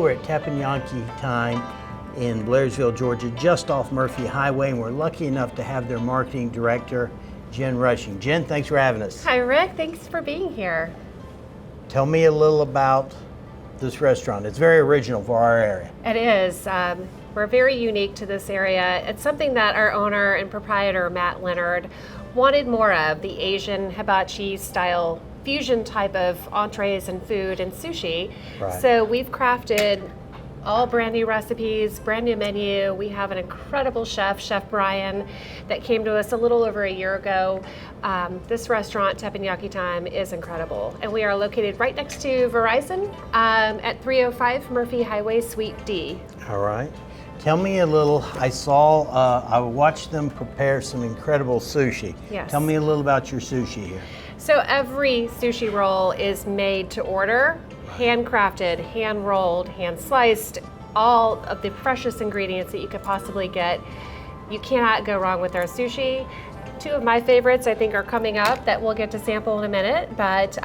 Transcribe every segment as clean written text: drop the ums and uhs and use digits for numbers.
we're at Teppanyaki Time in Blairsville, Georgia, just off Murphy Highway, and we're lucky enough to have their marketing director, Jen Rushing. Jen, thanks for having us. Hi, Rick. Thanks for being here. Tell me a little about this restaurant. It's very original for our area. It is. We're very unique to this area. It's something that our owner and proprietor, Matt Leonard, wanted more of, the Asian hibachi style fusion type of entrees and food and sushi. Right. So we've crafted all brand new recipes, brand new menu. We have an incredible chef, Chef Brian, that came to us a little over a year ago. This restaurant, Teppanyaki Time, is incredible. And we are located right next to Verizon at 305 Murphy Highway, Suite D. All right. Tell me a little, I watched them prepare some incredible sushi. Yes. Tell me a little about your sushi here. So every sushi roll is made to order, handcrafted, hand rolled, hand sliced, all of the freshest ingredients that you could possibly get. You cannot go wrong with our sushi. Two of my favorites I think are coming up that we'll get to sample in a minute, but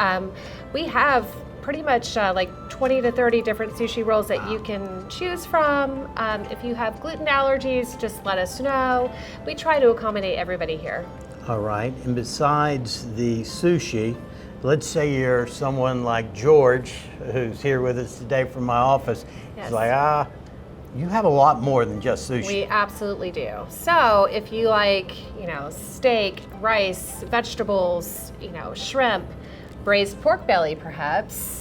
we have pretty much like 20 to 30 different sushi rolls that you can choose from. If you have gluten allergies, just let us know. We try to accommodate everybody here. All right, and besides the sushi, let's say you're someone like George, who's here with us today from my office. Yes. He's like, you have a lot more than just sushi. We absolutely do. So if you like, steak, rice, vegetables, shrimp, braised pork belly perhaps,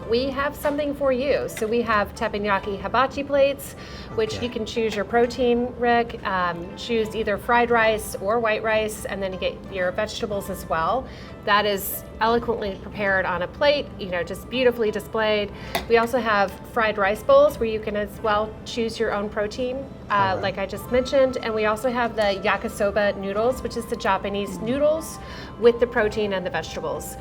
we have something for you. So we have teppanyaki hibachi plates, which you can choose your protein, Rick, choose either fried rice or white rice, and then you get your vegetables as well. That is eloquently prepared on a plate, just beautifully displayed. We also have fried rice bowls where you can as well choose your own protein, like I just mentioned. And we also have the Yakisoba noodles, which is the Japanese noodles with the protein and the vegetables.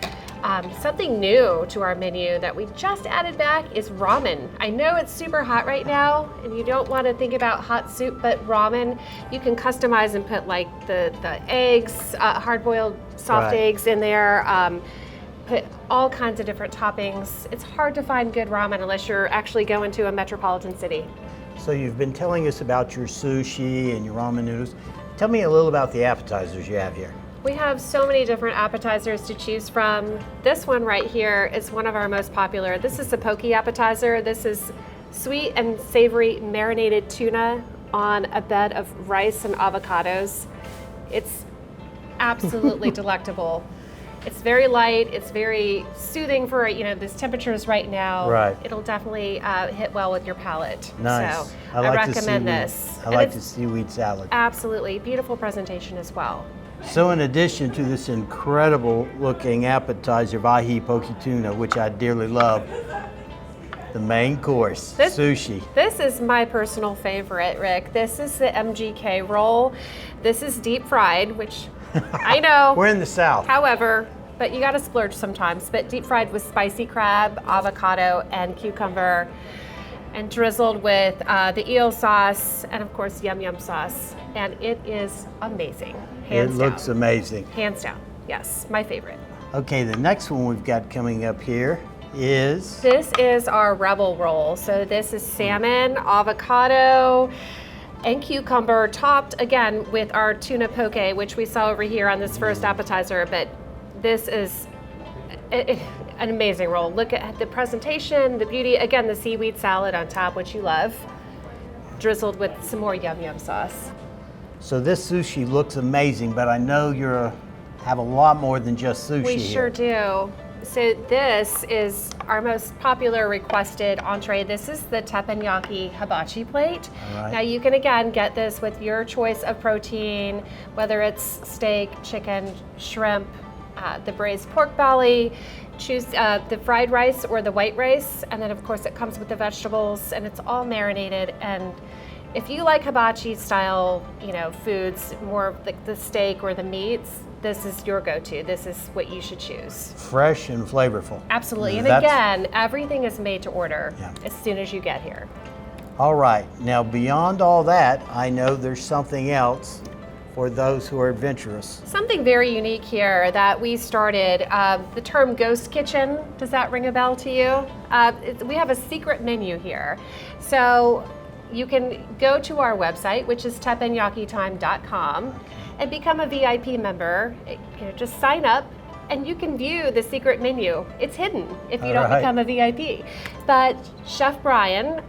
Something new to our menu that we just added back is ramen. I know it's super hot right now and you don't want to think about hot soup, but ramen, you can customize and put like the eggs, hard-boiled soft eggs in there, put all kinds of different toppings. It's hard to find good ramen unless you're actually going to a metropolitan city. So you've been telling us about your sushi and your ramen noodles. Tell me a little about the appetizers you have here. We have so many different appetizers to choose from. This one right here is one of our most popular. This is the Pokey Appetizer. This is sweet and savory marinated tuna on a bed of rice and avocados. It's absolutely delectable. It's very light. It's very soothing for, these temperatures right now. Right. It'll definitely hit well with your palate. Nice. So I like recommend this. I like the seaweed salad. Absolutely. Beautiful presentation as well. So in addition to this incredible looking appetizer of ahi poke tuna, which I dearly love, the main course, sushi. This is my personal favorite, Rick. This is the MGK roll. This is deep fried, which I know. We're in the South. However, but you gotta splurge sometimes. But deep fried with spicy crab, avocado, and cucumber, and drizzled with the eel sauce, and of course yum yum sauce. And it is amazing, hands down. It looks amazing. Hands down, yes, my favorite. Okay, the next one we've got coming up here is? This is our Rebel roll. So this is salmon, avocado, and cucumber, topped again with our tuna poke, which we saw over here on this first appetizer. But this is an amazing roll. Look at the presentation, the beauty. Again, the seaweed salad on top, which you love, drizzled with some more yum yum sauce. So this sushi looks amazing, but I know you have a lot more than just sushi We sure do. So this is our most popular requested entree. This is the teppanyaki hibachi plate. Right. Now you can again get this with your choice of protein, whether it's steak, chicken, shrimp, the braised pork belly. Choose the fried rice or the white rice, and then of course it comes with the vegetables, and it's all marinated. And if you like hibachi style, foods, more like the steak or the meats, this is your go-to. This is what you should choose. Fresh and flavorful. Absolutely. And again, everything is made to order as soon as you get here. All right. Now, beyond all that, I know there's something else for those who are adventurous. Something very unique here that we started, the term ghost kitchen, does that ring a bell to you? We have a secret menu here. So you can go to our website, which is teppanyakitime.com, and become a VIP member. Just sign up and you can view the secret menu. It's hidden if you don't become a VIP. But Chef Brian,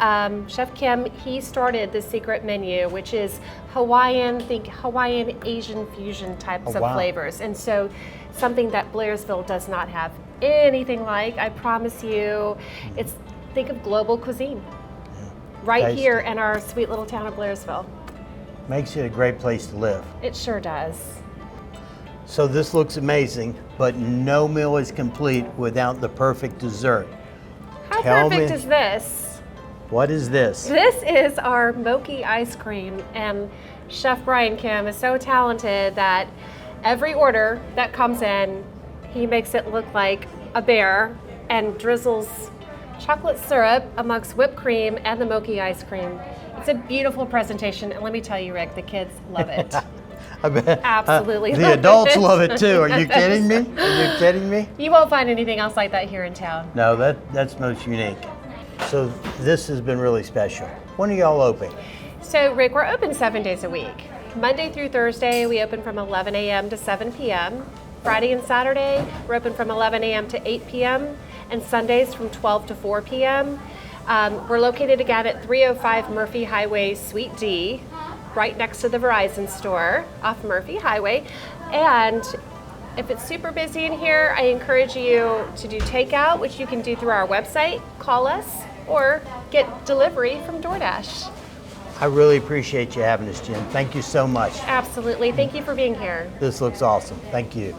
Chef Kim, he started the secret menu, which is Hawaiian, think Hawaiian Asian fusion types of flavors. And so something that Blairsville does not have anything like, I promise you. It's, think of global cuisine. Right here in our sweet little town of Blairsville. Makes it a great place to live. It sure does. So this looks amazing, but no meal is complete without the perfect dessert. How perfect is this? What is this? This is our Milky Ice Cream, and Chef Brian Kim is so talented that every order that comes in, he makes it look like a bear and drizzles chocolate syrup amongst whipped cream and the Milky Ice Cream. It's a beautiful presentation, and let me tell you, Rick, the kids love it. I bet. Absolutely. The adults love it too. Are you kidding me? Are you kidding me? You won't find anything else like that here in town. No, that's most unique. So this has been really special. When are y'all open? So Rick, we're open 7 days a week. Monday through Thursday, we open from 11 a.m. to 7 p.m. Friday and Saturday, we're open from 11 a.m. to 8 p.m. and Sundays from 12 to 4 p.m. We're located again at 305 Murphy Highway, Suite D, right next to the Verizon store off Murphy Highway. And if it's super busy in here, I encourage you to do takeout, which you can do through our website, call us, or get delivery from DoorDash. I really appreciate you having us, Jen. Thank you so much. Absolutely. Thank you for being here. This looks awesome. Thank you.